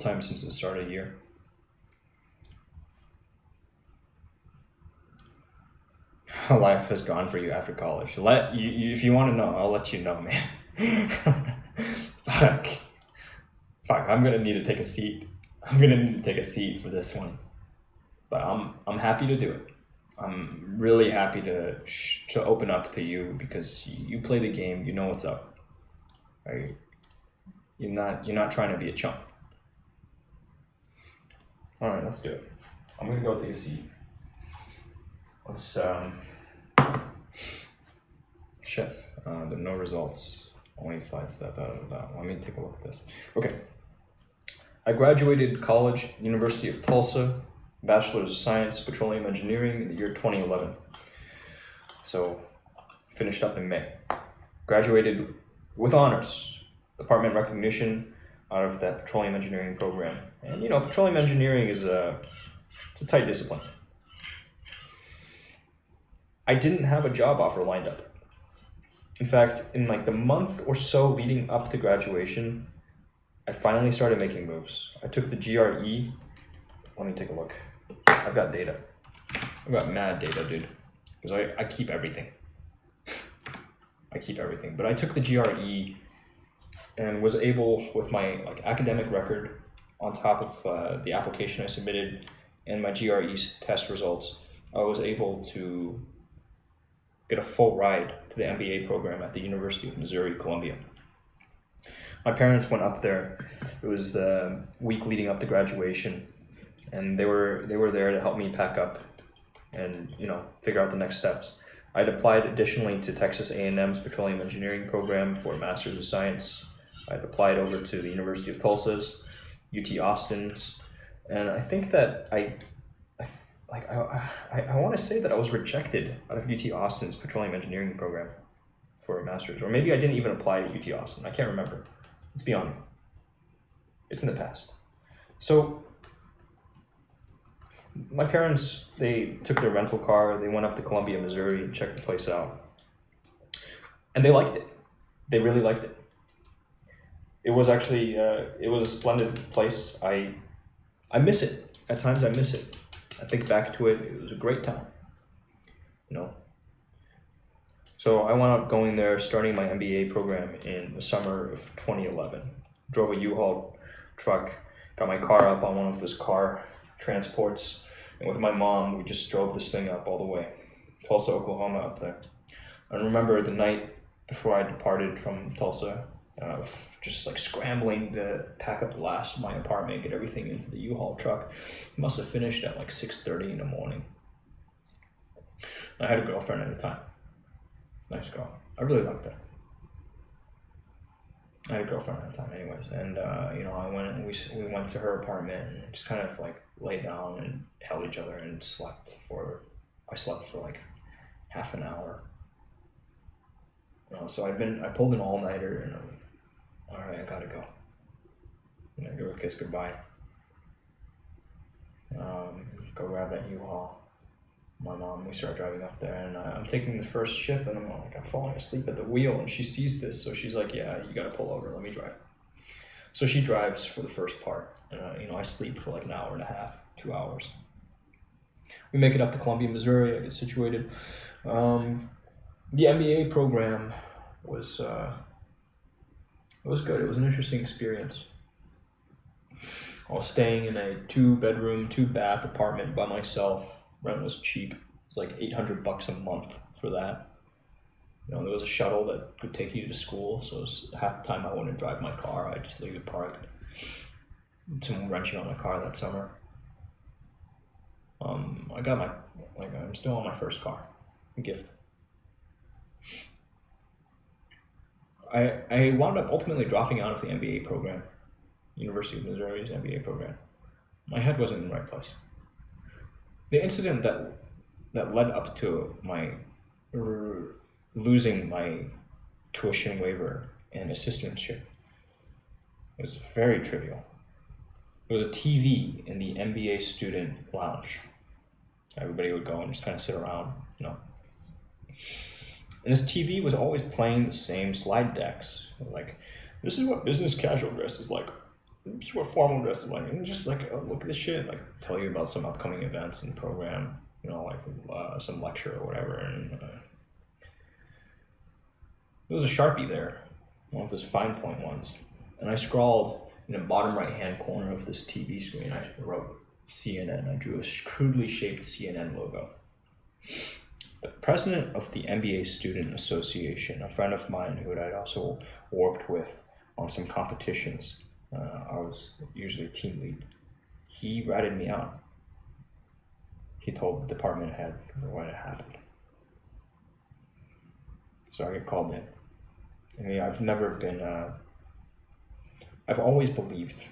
time since the start of the year. How life has gone for you after college. If you want to know, I'll let you know, man. Fuck. I'm gonna need to take a seat. I'm gonna need to take a seat for this one. But I'm happy to do it. I'm really happy to open up to you because you play the game. You know what's up, right? You're not trying to be a chump. All right, let's do it. I'm gonna go take a seat. Let's shit. There are no results. Only flights. Let me take a look at this. Okay. I graduated college, University of Tulsa, Bachelor's of Science, Petroleum Engineering in the year 2011. So, finished up in May. Graduated with honors, department recognition out of that petroleum engineering program. And you know, petroleum engineering is it's a tight discipline. I didn't have a job offer lined up. In fact, in like the month or so leading up to graduation, I finally started making moves. I took the GRE. Let me take a look. I've got data. I've got mad data, dude. Because I keep everything. I keep everything. But I took the GRE and was able, with my like academic record on top of the application I submitted and my GRE test results, I was able to get a full ride to the MBA program at the University of Missouri, Columbia. My parents went up there. It was the week leading up to graduation, and they were there to help me pack up and figure out the next steps. I'd applied additionally to Texas A&M's Petroleum Engineering program for a Master's of Science. I'd applied over to the University of Tulsa's, UT Austin's, and I think that I want to say that I was rejected out of UT Austin's Petroleum Engineering program for a Master's, or maybe I didn't even apply to UT Austin. I can't remember. It's beyond me. It's in the past. So my parents, they took their rental car, they went up to Columbia, Missouri, and checked the place out. And they liked it. They really liked it. It was actually, it was a splendid place. I miss it. At times I miss it. I think back to it, it was a great time, So I wound up going there, starting my MBA program in the summer of 2011. Drove a U-Haul truck, got my car up on one of those car transports, and with my mom, we just drove this thing up all the way, Tulsa, Oklahoma, up there. I remember the night before I departed from Tulsa, just like scrambling to pack up the last of my apartment, get everything into the U-Haul truck. It must have finished at like 6:30 in the morning. I had a girlfriend at the time. Nice girl. I really liked her. I had a girlfriend at the time anyways, and I went and we went to her apartment and just kind of like laid down and held each other and I slept for like half an hour. So I pulled an all-nighter and all right, I gotta go. Give her a kiss goodbye. Go grab that U-Haul. My mom, we start driving up there, and I'm taking the first shift, and I'm falling asleep at the wheel, and she sees this, so she's like, yeah, you gotta pull over, let me drive. So she drives for the first part, and I sleep for like an hour and a half, 2 hours. We make it up to Columbia, Missouri. I get situated. The MBA program was good. It was an interesting experience. I was staying in a 2-bedroom, 2-bath apartment by myself. Rent was cheap. It was like $800 a month for that. There was a shuttle that could take you to school, so it was half the time I wouldn't drive my car. I'd just leave it parked. Someone wrenching on my car that summer. I'm still on my first car, a gift. I wound up ultimately dropping out of the MBA program, University of Missouri's MBA program. My head wasn't in the right place. The incident that led up to my losing my tuition waiver and assistantship was very trivial. There was a TV in the MBA student lounge. Everybody would go and just kind of sit around, And this TV was always playing the same slide decks. Like, this is what business casual dress is like. just wear formal dress, like, and just like, oh, look at this shit, like, tell you about some upcoming events and program, you know, like some lecture or whatever. And there was a Sharpie there, one of those fine point ones, and I scrawled in the bottom right hand corner of this TV screen, I wrote CNN. I drew a crudely shaped CNN logo. The president of the NBA Student Association, a friend of mine who I'd also worked with on some competitions, I was usually team lead, he ratted me out. He told the department head what had happened. So I get called in. I mean, I've never been, I've always believed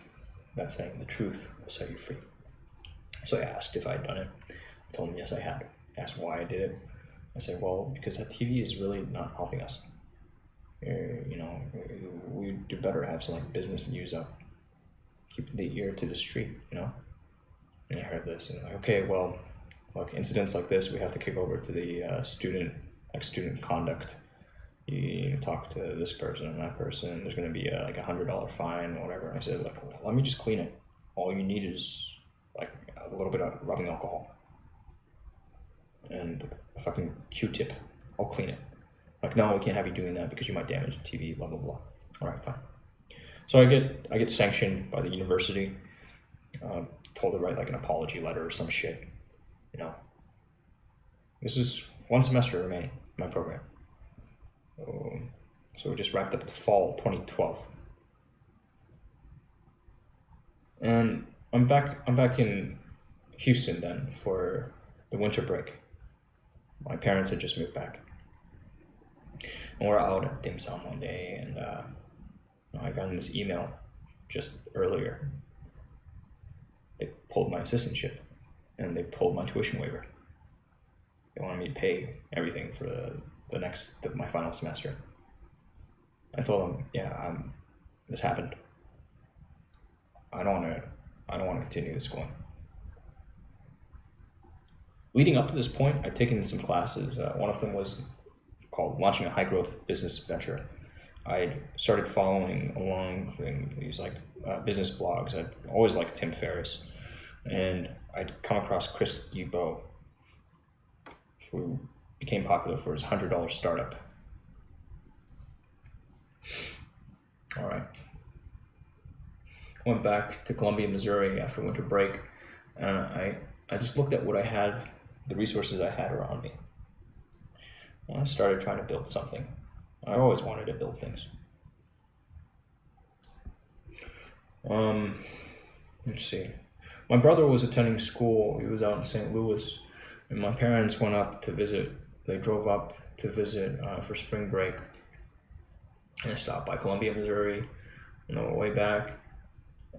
that saying the truth will set you free. So I asked if I'd done it. I told him yes, I had. I asked why I did it. I said, well, because that TV is really not helping us. You know, we do better to have some like business news up. Keep the ear to the street, you know? And I heard this and I'm like, okay, well, look, incidents like this, we have to kick over to the student conduct. You talk to this person and that person, there's gonna be like $100 fine or whatever. And I said, like, well, let me just clean it. All you need is like a little bit of rubbing alcohol and a fucking Q-tip. I'll clean it. Like, no, we can't have you doing that because you might damage the TV, blah, blah, blah. All right, fine. So I get sanctioned by the university, told to write like an apology letter or some shit, you know. This is one semester remaining in my program. So we just wrapped up the fall 2012. And I'm back in Houston then for the winter break. My parents had just moved back. And we're out at dim sum one day, and I got in this email just earlier. They pulled my assistantship, and they pulled my tuition waiver. They wanted me to pay everything for my final semester. I told them, yeah, this happened. I don't want to continue this schooling. Leading up to this point, I'd taken some classes. One of them was called Launching a High Growth Business Venture. I started following along these like business blogs. I'd always liked Tim Ferriss, and I'd come across Chris Guillebeau, who became popular for his $100 startup. All right. Went back to Columbia, Missouri after winter break, and I just looked at what I had, the resources I had around me. And I started trying to build something. I always wanted to build things. Let's see. My brother was attending school. He was out in St. Louis, and my parents went up to visit. They drove up to visit for spring break. And I stopped by Columbia, Missouri, on the way back.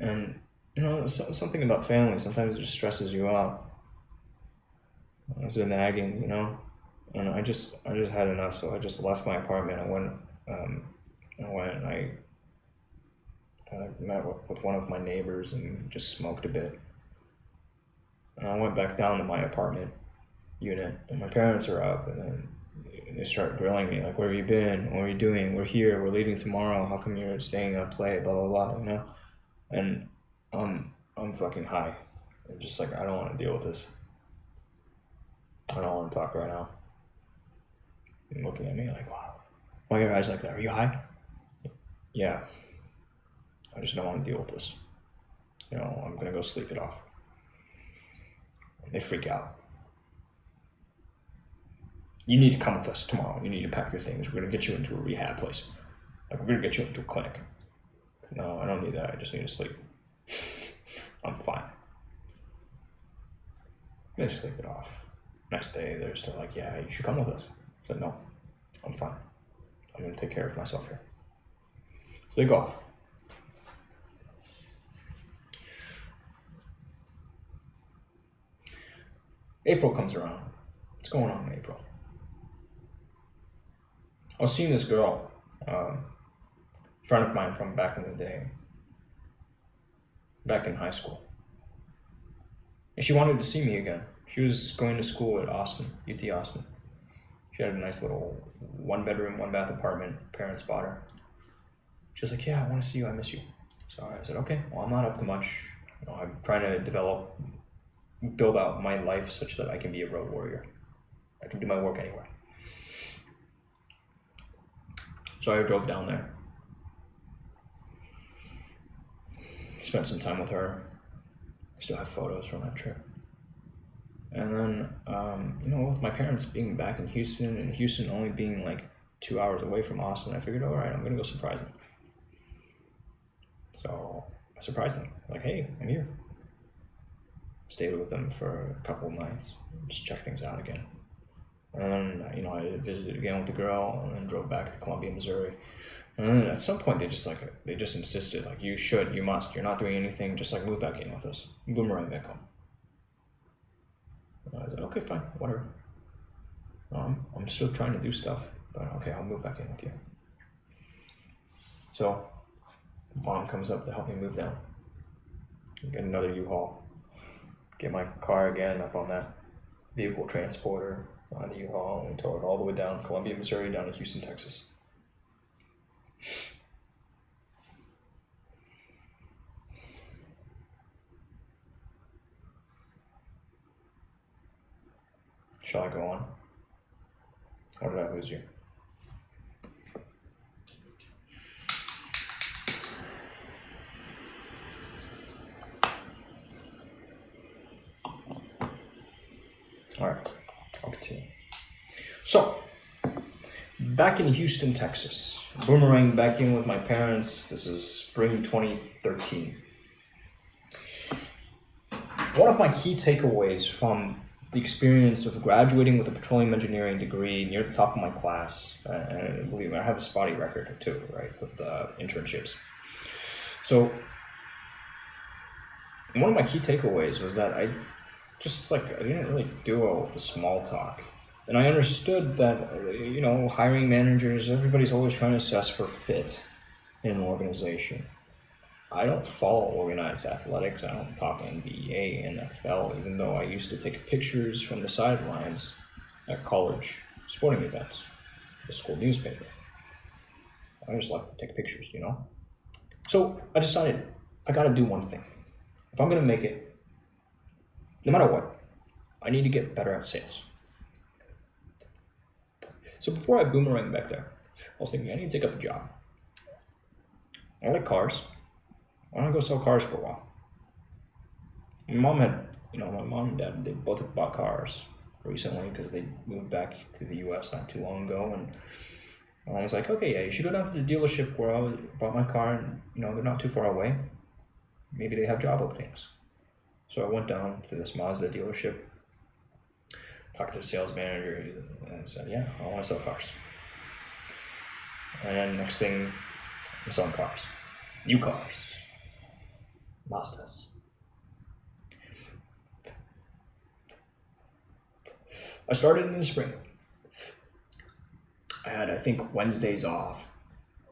And, you know, something about family, sometimes it just stresses you out. I was nagging, you know, and I just had enough, so I just left my apartment. I went and I met with one of my neighbors and just smoked a bit. And I went back down to my apartment unit, and my parents are up, and then they start grilling me, like, where have you been? What are you doing? We're here, we're leaving tomorrow. How come you're staying up late? Blah, blah, blah, you know? And I'm fucking high. I'm just like, I don't want to deal with this. I don't want to talk right now. And looking at me like, wow, why are your eyes like that? Are you high? Yeah. I just don't want to deal with this. You know, I'm going to go sleep it off. And they freak out. You need to come with us tomorrow. You need to pack your things. We're going to get you into a rehab place. Like, we're going to get you into a clinic. No, I don't need that. I just need to sleep. I'm fine. They sleep it off. Next day, they're still like, yeah, you should come with us. I said, no, I'm fine. I'm going to take care of myself here. So they go off. April comes around. What's going on in April? I was seeing this girl, a friend of mine from back in the day, back in high school. And she wanted to see me again. She was going to school at Austin, UT Austin. She had a nice little 1-bedroom, 1-bath apartment. Parents bought her. She was like, yeah, I want to see you. I miss you. So I said, okay, well, I'm not up to much. I'm trying to build out my life such that I can be a road warrior. I can do my work anywhere. So I drove down there. Spent some time with her. Still have photos from that trip. And then, with my parents being back in Houston, and Houston only being like 2 hours away from Austin, I figured, all right, I'm gonna go surprise them. So I surprised them, like, hey, I'm here. Stayed with them for a couple of nights, just check things out again. And then, I visited again with the girl, and then drove back to Columbia, Missouri. And then at some point, they just insisted, like, you must, you're not doing anything, just like move back in with us, boomerang back home. I said, okay, fine, whatever. I'm still trying to do stuff, but okay, I'll move back in with you. So, mom comes up to help me move down. Get another U-Haul. Get my car again up on that vehicle transporter on the U-Haul, and we towed it all the way down Columbia, Missouri, down to Houston, Texas. Shall I go on? Or did I lose you? All right, I'll continue. So, back in Houston, Texas, boomerang back in with my parents. This is spring 2013. One of my key takeaways from the experience of graduating with a petroleum engineering degree near the top of my class, and believe me, I have a spotty record too, right, with internships. So, one of my key takeaways was that I didn't really do well with the small talk. And I understood that, hiring managers, everybody's always trying to assess for fit in an organization. I don't follow organized athletics. I don't talk NBA, NFL, even though I used to take pictures from the sidelines at college sporting events, the school newspaper. I just like to take pictures, So I decided I gotta do one thing. If I'm gonna make it, no matter what, I need to get better at sales. So before I boomerang back there, I was thinking I need to take up a job. I like cars. I want to go sell cars for a while. My mom and dad, they both have bought cars recently because they moved back to the U.S. not too long ago. And I was like, okay, yeah, you should go down to the dealership where I bought my car, and they're not too far away. Maybe they have job openings. So I went down to this Mazda dealership, talked to the sales manager, and said, yeah, I want to sell cars. And then next thing, I'm selling cars. New cars. Mazdas. I started in the spring. I had, I think, Wednesdays off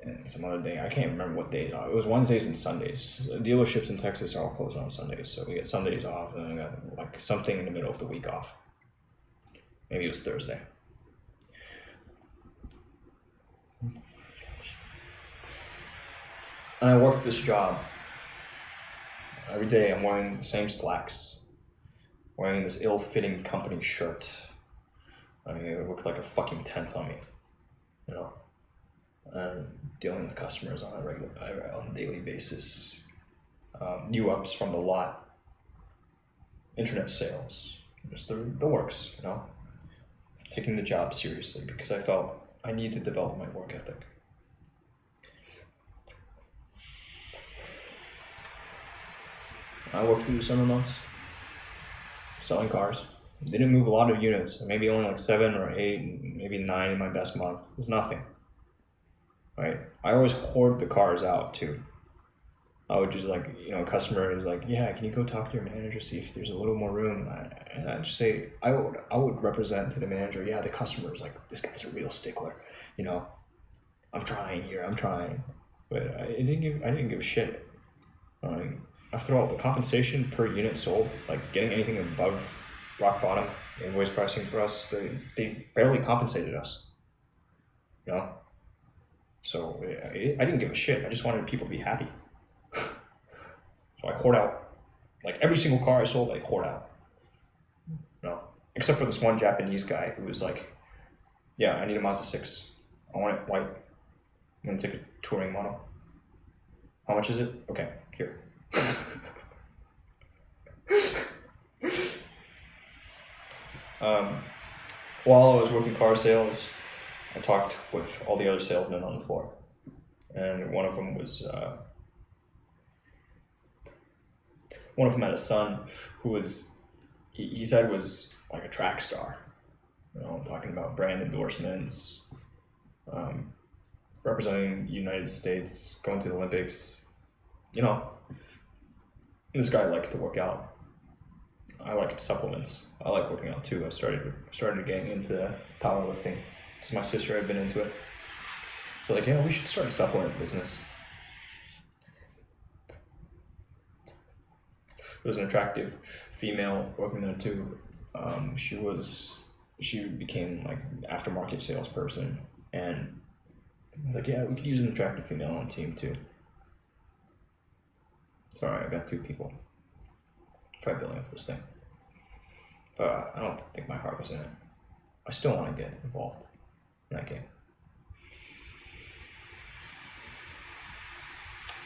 and some other day. I can't remember what days off. It was Wednesdays and Sundays. Dealerships in Texas are all closed on Sundays, so we get Sundays off, and then I got like something in the middle of the week off. Maybe it was Thursday. And I worked this job. Every day I'm wearing the same slacks, wearing this ill-fitting company shirt. I mean, it looked like a fucking tent on me, and dealing with customers on a daily basis. New ups from the lot, internet sales, just the works, taking the job seriously because I felt I needed to develop my work ethic. I worked through the summer months selling cars. Didn't move a lot of units, maybe only like 7 or 8, maybe 9 in my best month. It was nothing, right? I always hoard the cars out too. I would just a customer is like, yeah, can you go talk to your manager, see if there's a little more room? And I'd just say, I would represent to the manager, yeah, the customer's like, this guy's a real stickler, I'm trying here, but I didn't give a shit. After all, the compensation per unit sold, like getting anything above rock bottom invoice pricing for us, they barely compensated us, So I didn't give a shit. I just wanted people to be happy. So I hoard out, like every single car I sold, I hoard out. No, except for this one Japanese guy who was like, yeah, I need a Mazda 6. I want it white. I'm gonna take a touring model. How much is it? Okay, here. While I was working car sales, I talked with all the other salesmen on the floor. And one of them had a son who was, he said was like a track star. You know, talking about brand endorsements, representing the United States, going to the Olympics. You know, this guy liked to work out. I liked supplements. I like working out too. I started getting into powerlifting because my sister had been into it. So like, yeah, we should start a supplement business. There was an attractive female working there too. She became like an aftermarket salesperson, and I was like, yeah, we could use an attractive female on the team too. Sorry, I got 2 people. Try building up this thing. But I don't think my heart was in it. I still want to get involved in that game.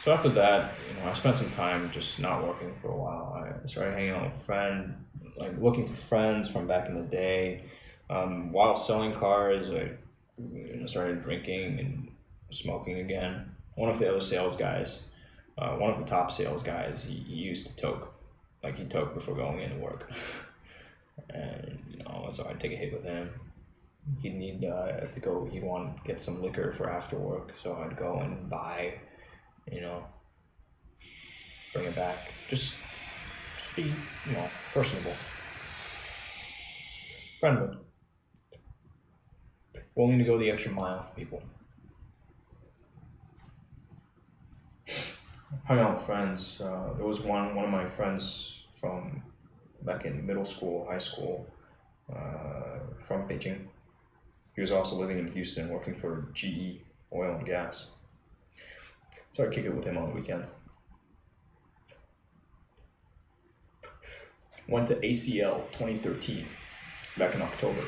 So after that, you know, I spent some time just not working for a while. I started hanging out with a friend, like looking for friends from back in the day. While selling cars, I started drinking and smoking again. One of the other sales guys, one of the top sales guys, he used to toke. Like he toke before going into work. And, you know, so I'd take a hit with him. He'd need to go, he'd want to get some liquor for after work. So I'd go and buy, you know, bring it back. Just be, you know, personable. Friendly. Willing to go the extra mile for people. Hung out with friends. There was one of my friends from back in middle school, high school, from Beijing. He was also living in Houston, working for GE Oil and Gas. So I'd kick it with him on the weekends. Went to ACL 2013, back in October,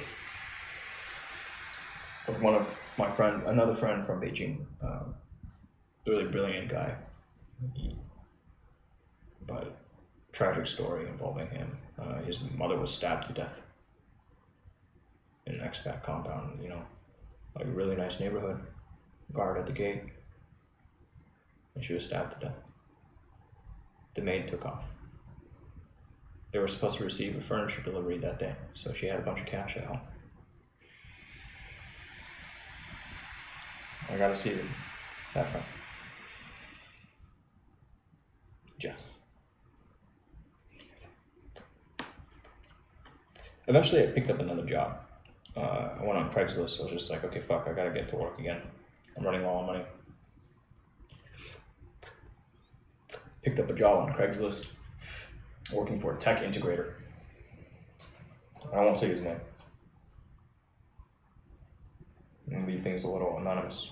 with one of my friend, another friend from Beijing, really brilliant guy. But tragic story involving him. His mother was stabbed to death in an expat compound, you know, like a really nice neighborhood, guard at the gate, and she was stabbed to death. The maid took off. They were supposed to receive a furniture delivery that day, so she had a bunch of cash at home. I gotta see that friend. Jeff. Eventually I picked up another job. I went on Craigslist. I was just like, okay, fuck, I gotta get to work again. I'm running low on money. Picked up a job on Craigslist, working for a tech integrator. I won't say his name. I'm gonna leave things a little anonymous.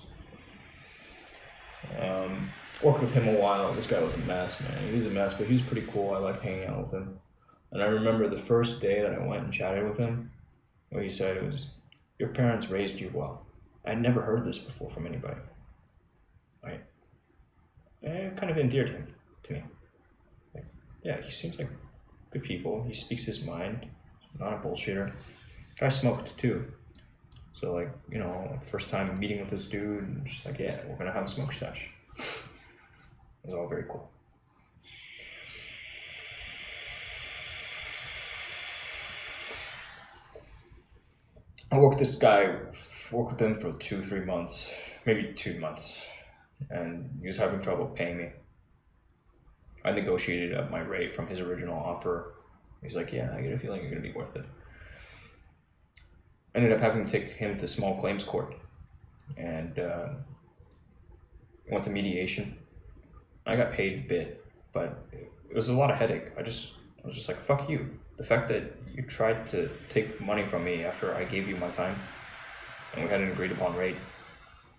Worked with him a while. This guy was a mess, man. He was a mess, but he was pretty cool. I liked hanging out with him. And I remember the first day that I went and chatted with him, what he said was, "Your parents raised you well." I'd never heard this before from anybody. Right? And it kind of endeared him to me. Like, yeah, he seems like good people. He speaks his mind. Not a bullshitter. I smoked too. So like, you know, like first time meeting with this dude, and just like, yeah, we're gonna have a smoke stash. It was all very cool. I worked with him for 2-3 months, maybe 2 months, and he was having trouble paying me. I negotiated up my rate from his original offer. He's like, yeah, I get a feeling you're gonna be worth it. I ended up having to take him to small claims court, and went to mediation. I got paid a bit, but it was a lot of headache. I was just like, fuck you. The fact that you tried to take money from me after I gave you my time and we had an agreed upon rate,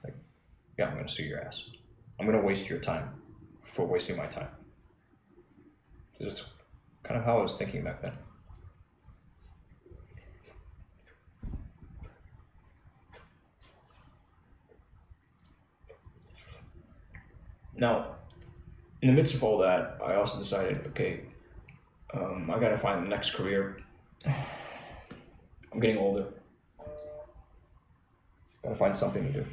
like, yeah, I'm gonna sue your ass. I'm gonna waste your time for wasting my time. It's kind of how I was thinking back then. Now, in the midst of all that, I also decided, okay, I gotta find the next career. I'm getting older. Gotta find something to do.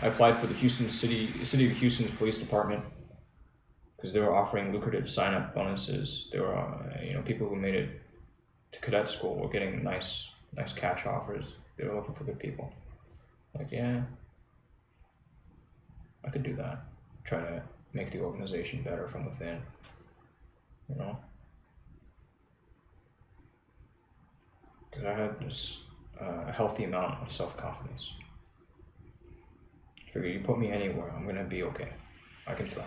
I applied for the City of Houston's police department because they were offering lucrative sign-up bonuses. There were, people who made it to cadet school were getting nice cash offers. They were looking for good people. Like, yeah, I could do that. Try to make the organization better from within. Because I had this a healthy amount of self-confidence. Figure you put me anywhere, I'm gonna be okay. I can thrive.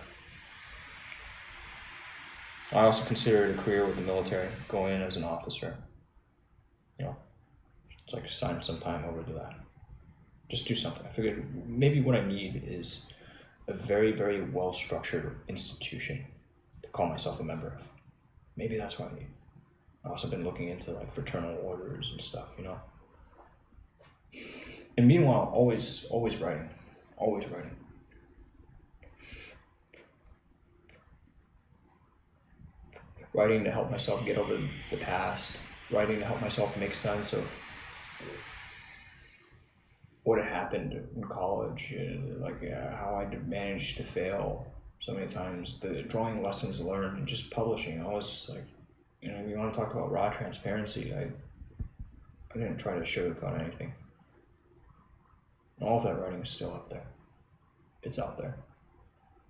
I also considered a career with the military, going in as an officer. It's like sign some time over to that. Just do something. I figured maybe what I need is a very, very well-structured institution to call myself a member of. Maybe that's what I need. I've also been looking into like fraternal orders and stuff, And meanwhile, always writing. Always writing. Writing to help myself get over the past. Writing to help myself make sense of what had happened in college, how I managed to fail so many times, the drawing lessons learned, and just publishing. I was like, you want to talk about raw transparency, I didn't try to sugarcoat anything. All of that writing is still up there. It's out there.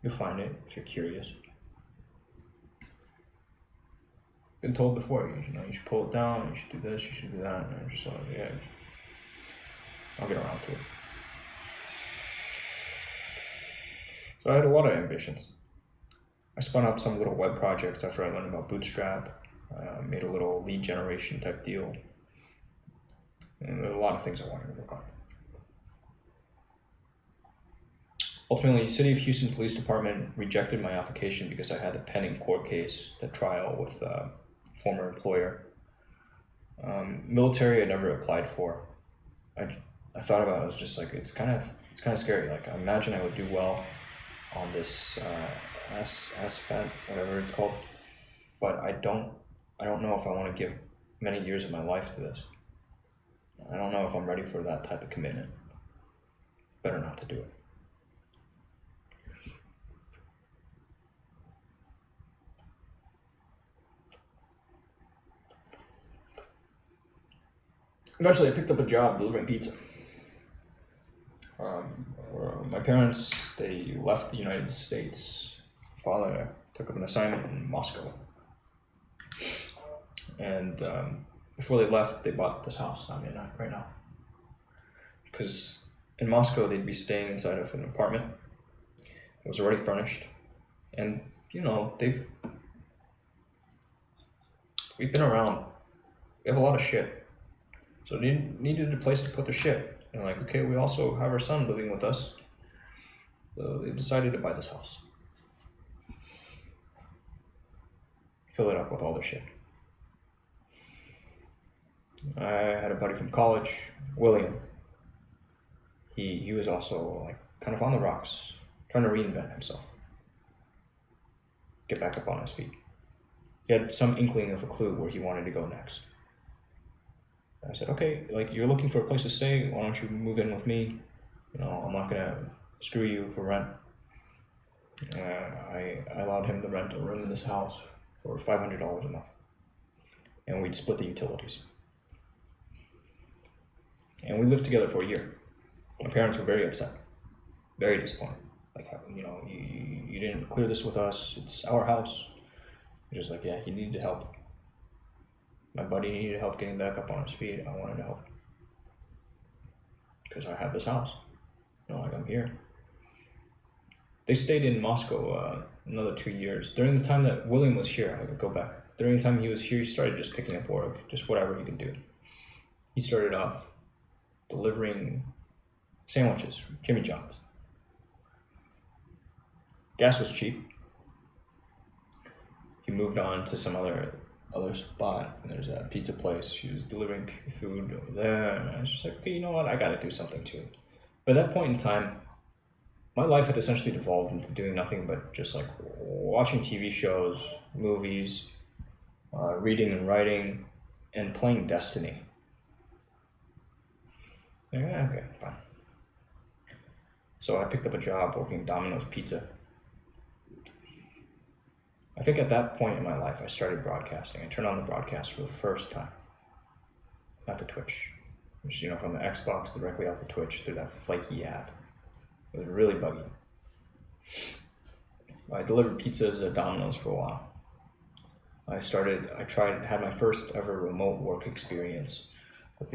You'll find it if you're curious. Been told before, you should pull it down, you should do this, you should do that, and I'm just like, yeah, I'll get around to it. So I had a lot of ambitions. I spun up some little web projects after I learned about Bootstrap. Made a little lead generation type deal. And there were a lot of things I wanted to work on. Ultimately, City of Houston Police Department rejected my application because I had a pending court case, the trial with a former employer. Military I never applied for. I thought about it, I was just like, it's kind of scary. Like, I imagine I would do well on this SFED, whatever it's called, but I don't know if I want to give many years of my life to this. I don't know if I'm ready for that type of commitment. Better not to do it. Eventually, I picked up a job delivering pizza. My parents, they left the United States. Father took up an assignment in Moscow. And before they left, they bought this house I'm in right now. Because in Moscow, they'd be staying inside of an apartment that was already furnished. And, we've been around. We have a lot of shit. So they needed a place to put their shit. And like, okay, we also have our son living with us. So they decided to buy this house. Fill it up with all their shit. I had a buddy from college, William. He was also like kind of on the rocks, trying to reinvent himself. Get back up on his feet. He had some inkling of a clue where he wanted to go next. I said, okay, like, you're looking for a place to stay, why don't you move in with me? I'm not gonna screw you for rent. I allowed him to rent a room in this house for $500 a month. And we'd split the utilities. And we lived together for a year. My parents were very upset, very disappointed. Like, you didn't clear this with us, it's our house. Just like, yeah, he needed help. My buddy needed help getting back up on his feet. I wanted to help. Because I have this house. I'm here. They stayed in Moscow another 2 years. During the time that William was here, I could go back. During the time he was here, he started just picking up work, just whatever he could do. He started off delivering sandwiches from Jimmy John's. Gas was cheap. he moved on to some other spot, and there's a pizza place. She was delivering food over there, and I was just like, okay, you know what? I got to do something too. But at that point in time, my life had essentially devolved into doing nothing but just like watching TV shows, movies, reading and writing, and playing Destiny. Okay, fine. So I picked up a job working Domino's Pizza. I think at that point in my life, I started broadcasting. I turned on the broadcast for the first time. Not the Twitch. Which, from the Xbox directly out the Twitch through that flaky app. It was really buggy. I delivered pizzas at Domino's for a while. Had my first ever remote work experience with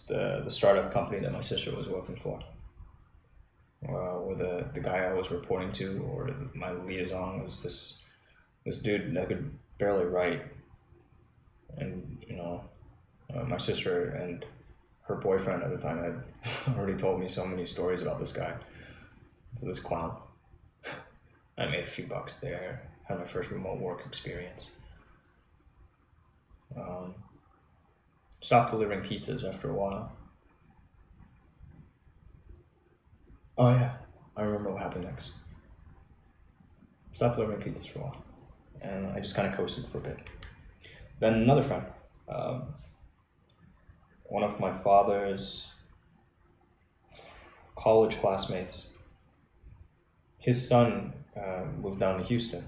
the startup company that my sister was working for. Where the guy I was reporting to, or my liaison, was this dude that could barely write. And, my sister and her boyfriend at the time had already told me so many stories about this guy. So this clown. I made a few bucks there, had my first remote work experience. Stopped delivering pizzas after a while. Oh yeah, I remember what happened next. Stopped delivering pizzas for a while, and I just kind of coasted for a bit. Then another friend, one of my father's college classmates, his son moved down to Houston,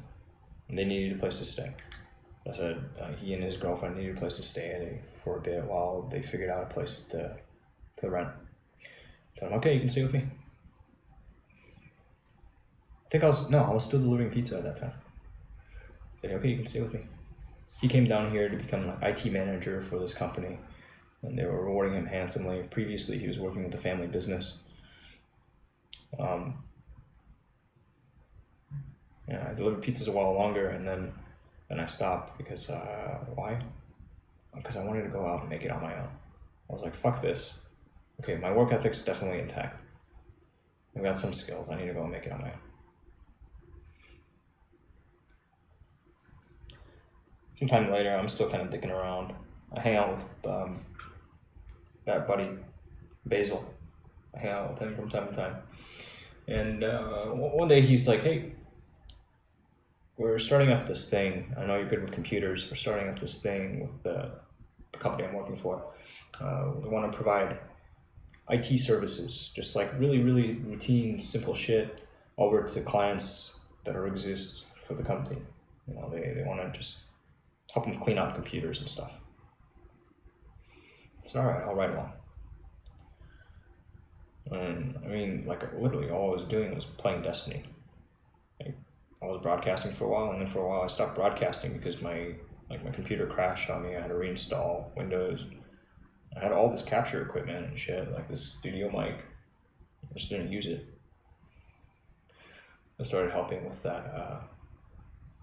and they needed a place to stay. I said he and his girlfriend needed a place to stay for a bit while they figured out a place to rent. I told him, okay, you can stay with me. I was still delivering pizza at that time. I said, okay, you can stay with me. He came down here to become an IT manager for this company, and they were rewarding him handsomely. Previously, he was working with the family business. I delivered pizzas a while longer, and then I stopped because, why? Because I wanted to go out and make it on my own. I was like, fuck this. Okay, my work ethic's definitely intact. I've got some skills. I need to go and make it on my own. Sometime later, I'm still kind of dicking around. I hang out with that buddy, Basil. I hang out with him from time to time. And one day he's like, hey, we're starting up this thing. I know you're good with computers. We're starting up this thing with the company I'm working for. We want to provide IT services, just like really, really routine, simple shit over to clients that exist for the company. They want to just help them clean out computers and stuff. So all right, I'll ride along. And literally all I was doing was playing Destiny. I was broadcasting for a while, and then for a while I stopped broadcasting because my computer crashed on me. I had to reinstall Windows. I had all this capture equipment and shit, like this studio mic. I just didn't use it. I started helping with that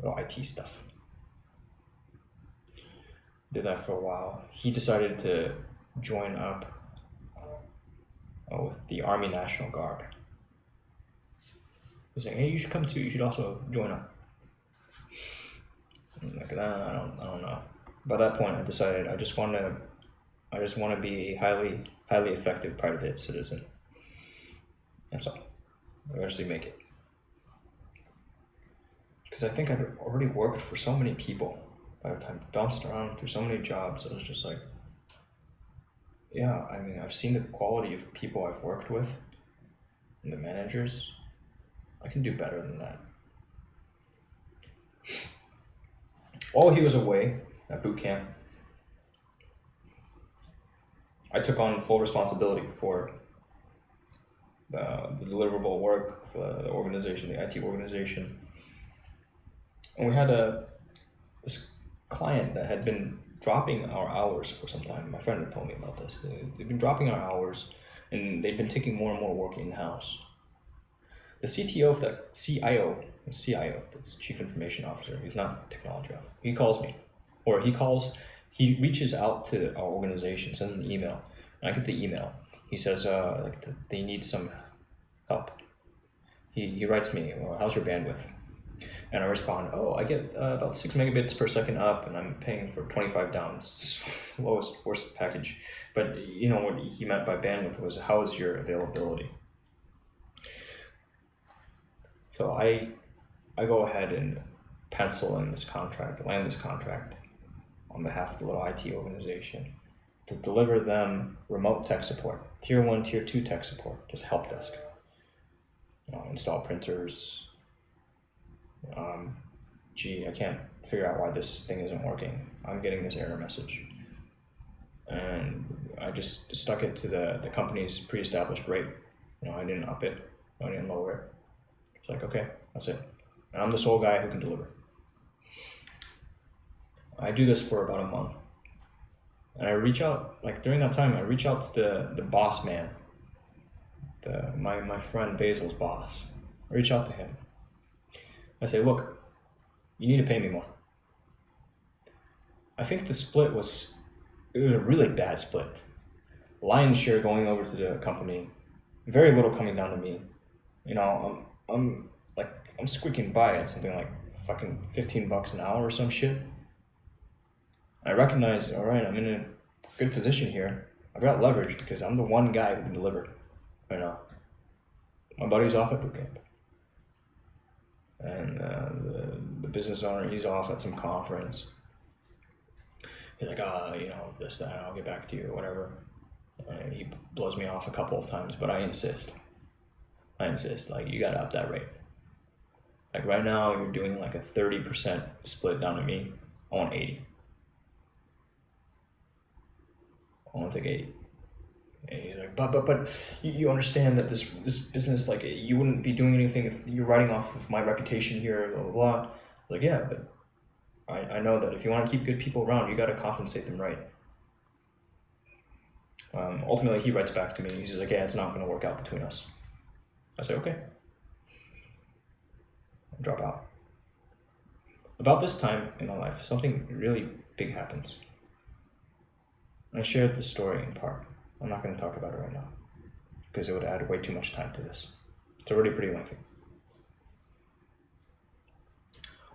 little IT stuff. Did that for a while. He decided to join up with the Army National Guard. He's like, hey, you should come too. You should also join up. I'm like, I don't know. By that point, I decided I just want to be a highly effective private citizen. That's all. Eventually make it. Because I think I'd already worked for so many people by the time. Bounced around through so many jobs. I was just like, yeah, I've seen the quality of people I've worked with and the managers. I can do better than that. While he was away at boot camp, I took on full responsibility for the deliverable work for the organization, the IT organization. And we had this client that had been dropping our hours for some time. My friend had told me about this. They've been dropping our hours, and they've been taking more and more work in-house. The CTO of the CIO, that's Chief Information Officer, he's not technology officer. He calls me, he reaches out to our organization, sends an email, and I get the email. He says, they need some help. He writes me, well, how's your bandwidth? And I respond, oh, I get about 6 megabits per second up, and I'm paying for 25 down. It's the worst package. But you know what he meant by bandwidth was, how is your availability? So I go ahead and pencil in this contract, land this contract on behalf of the little IT organization to deliver them remote tech support, tier 1, tier 2 tech support, just help desk. Install printers. Gee, I can't figure out why this thing isn't working. I'm getting this error message. And I just stuck it to the company's pre-established rate. I didn't up it, I didn't lower it. It's like, okay, that's it. And I'm the sole guy who can deliver. I do this for about a month. And I reach out, during that time, I reach out to the boss man, my friend Basil's boss. I reach out to him. I say, look, you need to pay me more. I think the split was a really bad split. Lion's share going over to the company, very little coming down to me. I'm squeaking by at something like fucking $15 an hour or some shit. I recognize, all right, I'm in a good position here. I've got leverage because I'm the one guy who can deliver right now. My buddy's off at boot camp. And the business owner, he's off at some conference. He's like, this, that, I'll get back to you, or whatever. And he blows me off a couple of times, but I insist. You gotta up that rate. Right now, you're doing a 30% split down to me. I want 80. I want to take 80. And he's like, but you understand that this business, you wouldn't be doing anything if you're writing off of my reputation here, blah, blah, blah. I was like, yeah, but I know that if you want to keep good people around, you got to compensate them right. Ultimately, he writes back to me. He's like, yeah, it's not going to work out between us. I say, okay. I drop out. About this time in my life, something really big happens. I shared the story in part. I'm not going to talk about it right now because it would add way too much time to this. It's already pretty lengthy.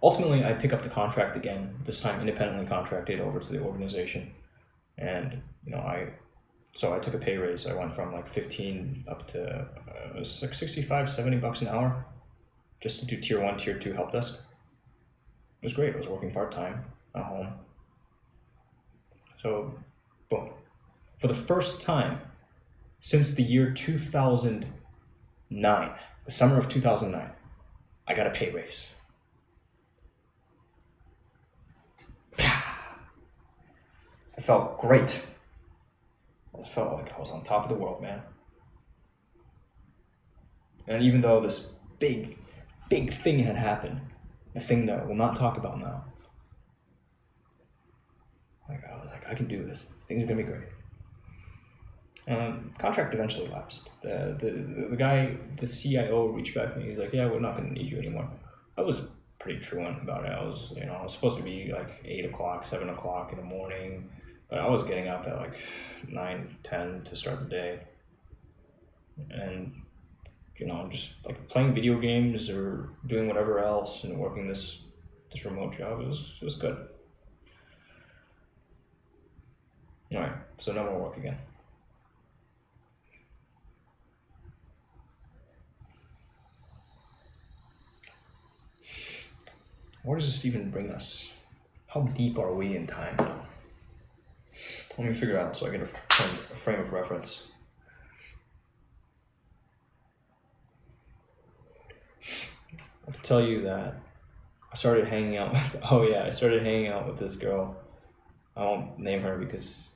Ultimately, I pick up the contract again, this time independently contracted over to the organization. And, so I took a pay raise. I went from 15 up to it was $65, $70 an hour just to do tier 1, tier 2 help desk. It was great. I was working part-time at home. So, boom. For the first time since the year 2009, the summer of 2009, I got a pay raise. I felt great. I felt like I was on top of the world, man. And even though this big thing had happened, a thing that we'll not talk about now, I was like, I can do this. Things are gonna be great. Contract eventually lapsed. The guy, the CIO, reached back to me. He's like, yeah, we're not gonna need you anymore. I was pretty truant about it. I was supposed to be 8 o'clock, 7 o'clock in the morning, but I was getting up at 9, 10 to start the day. And, just playing video games or doing whatever else and working this remote job, it was good. Alright, so no more work again. Where does this even bring us? How deep are we in time now? Let me figure out so I get a frame of reference. I can tell you that I started hanging out with this girl. I won't name her because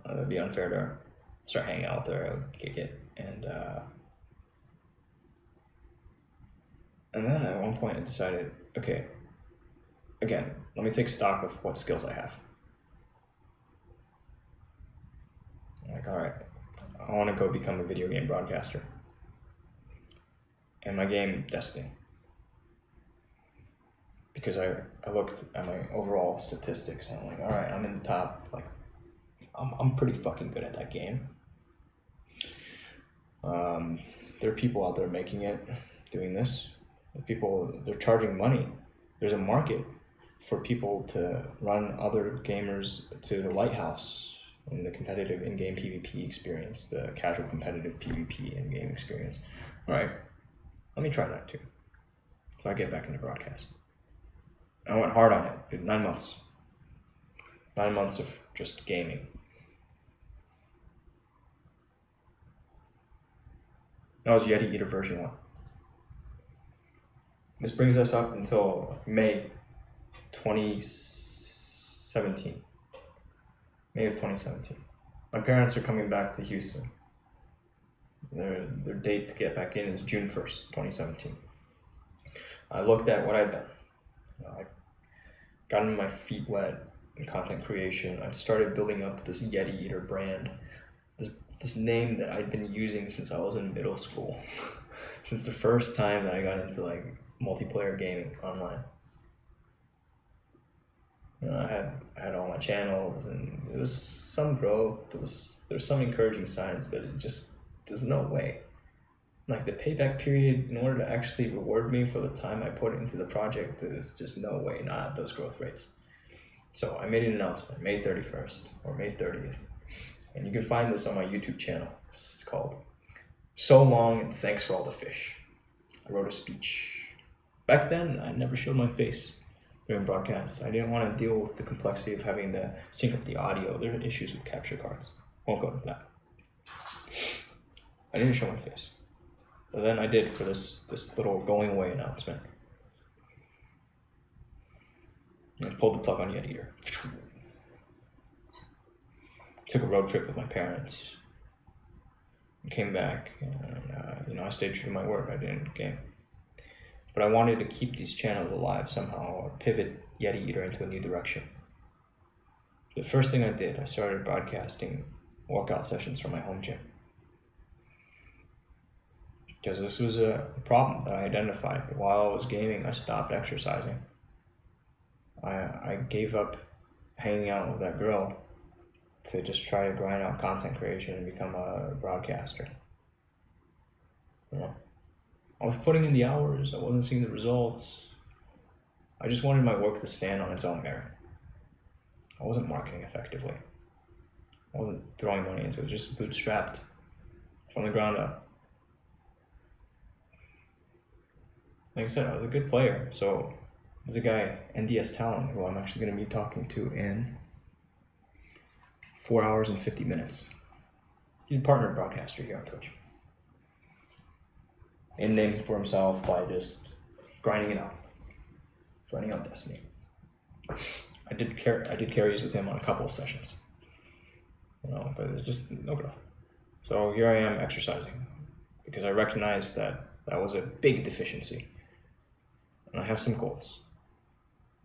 it'd be unfair to her. Start hanging out with her, I would kick it, and then at one point I decided, okay, again, let me take stock of what skills I have. All right, I want to go become a video game broadcaster. And my game, Destiny. Because I looked at my overall statistics and I'm like, all right, I'm in the top, I'm pretty fucking good at that game. There are people out there making it, doing this. They're charging money there's a market for people to run other gamers to the lighthouse in the competitive in-game PvP experience, the casual competitive PvP in-game experience. All right, let me try that too. So I get back into broadcast. I went hard on it, did 9 months. 9 months of just gaming. That was Yeti Eater version 1. This brings us up until May 2017. May of 2017. My parents are coming back to Houston. Their date to get back in is June 1st, 2017. I looked at what I'd done. I gotten my feet wet in content creation. I started building up this Yeti Eater brand. This name that I'd been using since I was in middle school. Since the first time that I got into like multiplayer gaming online. You know, I had all my channels, and there was some growth. There was some encouraging signs, but there's no way. Like the payback period, in order to actually reward me for the time I put into the project, there's just no way, not at those growth rates. So I made an announcement, May 31st or May 30th. And you can find this on my YouTube channel. It's called So Long and Thanks for All the Fish. I wrote a speech. Back then, I never showed my face during broadcast. I didn't want to deal with the complexity of having to sync up the audio. There are issues with capture cards. Won't go into that. I didn't show my face. But then I did for this little going away announcement. I pulled the plug on Yeti Eater. Took a road trip with my parents. Came back, and I stayed true to my word. I didn't game. But I wanted to keep these channels alive somehow, or pivot Yeti Eater into a new direction. The first thing I did, I started broadcasting workout sessions from my home gym. Because this was a problem that I identified. While I was gaming, I stopped exercising. I gave up hanging out with that girl to just try to grind out content creation and become a broadcaster. You know? I was putting in the hours, I wasn't seeing the results. I just wanted my work to stand on its own merit. I wasn't marketing effectively. I wasn't throwing money into it, just bootstrapped from the ground up. Like I said, I was a good player, so there's a guy, NDS Talent, who I'm actually going to be talking to in 4 hours and 50 minutes. He's a partner broadcaster here on Twitch. And named for himself by just grinding it out. Grinding out Destiny. I did carries with him on a couple of sessions. But there's just no growth. So here I am exercising because I recognized that was a big deficiency. And I have some goals.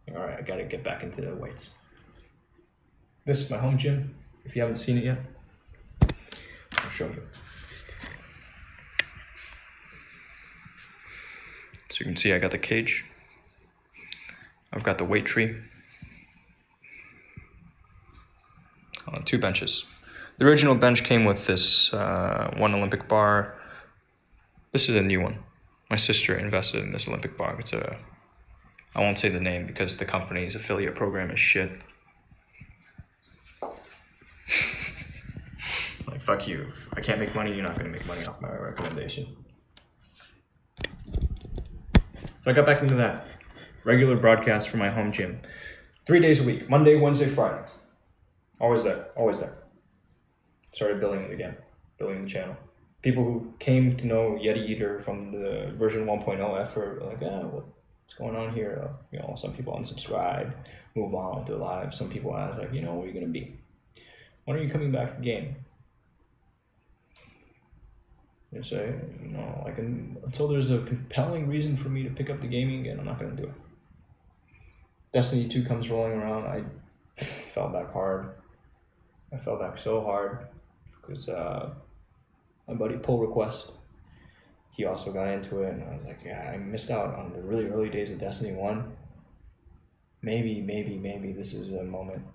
All right, I gotta get back into the weights. This is my home gym. If you haven't seen it yet, I'll show you. So you can see I got the cage. I've got the weight tree. 2 benches. The original bench came with this 1 Olympic bar. This is a new one. My sister invested in this Olympic bar. I won't say the name because the company's affiliate program is shit. Like, fuck you. If I can't make money, you're not gonna make money off my recommendation. So I got back into that. Regular broadcast from my home gym. 3 days a week, Monday, Wednesday, Friday. Always there, always there. Started building it again, building the channel. People who came to know Yeti Eater from the version 1.0 effort were like, what's going on here? Some people unsubscribe, move on with their lives. Some people ask, like, where are you gonna be? When are you coming back to the game? They say, until there's a compelling reason for me to pick up the gaming again, I'm not gonna do it. Destiny 2 comes rolling around, I fell back hard. I fell back so hard because my buddy Pull Request, he also got into it, and I was like, I missed out on the really early days of Destiny 1. Maybe this is a moment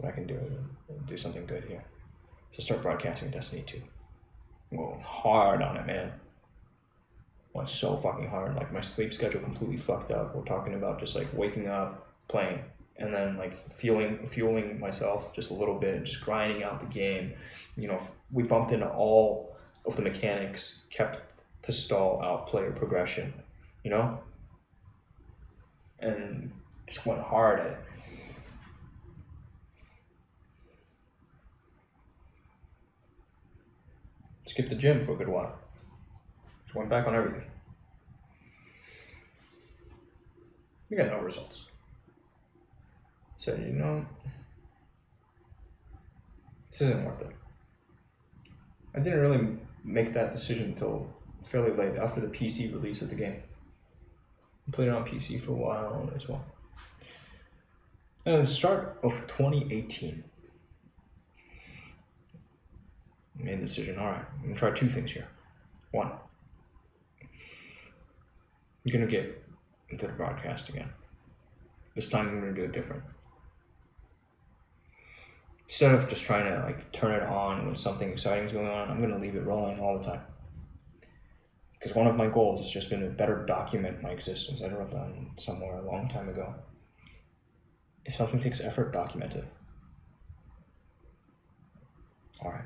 that I can do something good here. So start broadcasting Destiny 2. I'm going hard on it, man. went so fucking hard. Like my sleep schedule completely fucked up. We're talking about just like waking up, playing, and then like fueling myself just a little bit, just grinding out the game. You know, we bumped into all of the mechanics kept to stall out player progression, you know, and just went hard at it. Skipped the gym for a good while. Just went back on everything. We got no results. So, you know, this isn't worth it. I didn't really make that decision until fairly late, after the PC release of the game. I played it on PC for a while as well. And at the start of 2018, I made the decision, all right, I'm gonna try two things here. One, I'm gonna get into the broadcast again. This time I'm gonna do it different. Instead of just trying to like turn it on when something exciting is going on, I'm gonna leave it rolling all the time. Because one of my goals has just been to better document my existence. I wrote that somewhere a long time ago. If something takes effort, document it. All right.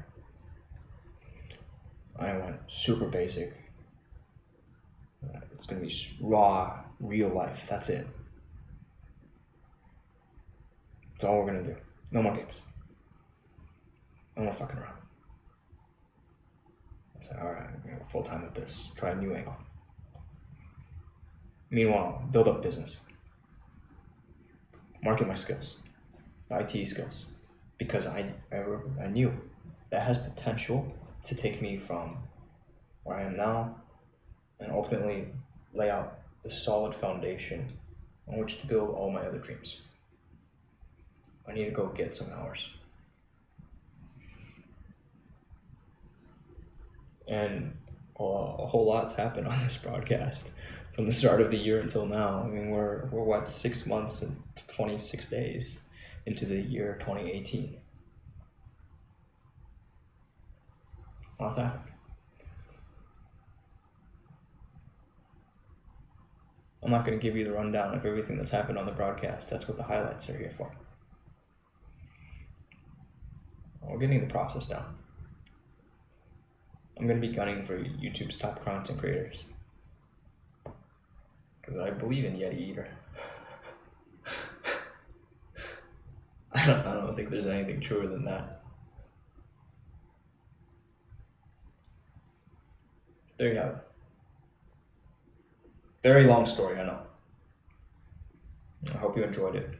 I went super basic. It's gonna be raw, real life. That's it. That's all we're gonna do. No more games. No more fucking around. I said, all right, I'm gonna go full time with this. Try a new angle. Meanwhile, build up business. Market my skills, my IT skills, because I knew that has potential to take me from where I am now and ultimately lay out the solid foundation on which to build all my other dreams. I need to go get some hours. And a whole lot's happened on this broadcast from the start of the year until now. I mean, we're what, 6 months and 26 days into the year 2018. Lots happened. I'm not going to give you the rundown of everything that's happened on the broadcast. That's what the highlights are here for. We're getting the process down. I'm going to be gunning for YouTube's top content creators. Because I believe in yetieater. I don't think there's anything truer than that. There you have it. Very long story, I know. I hope you enjoyed it.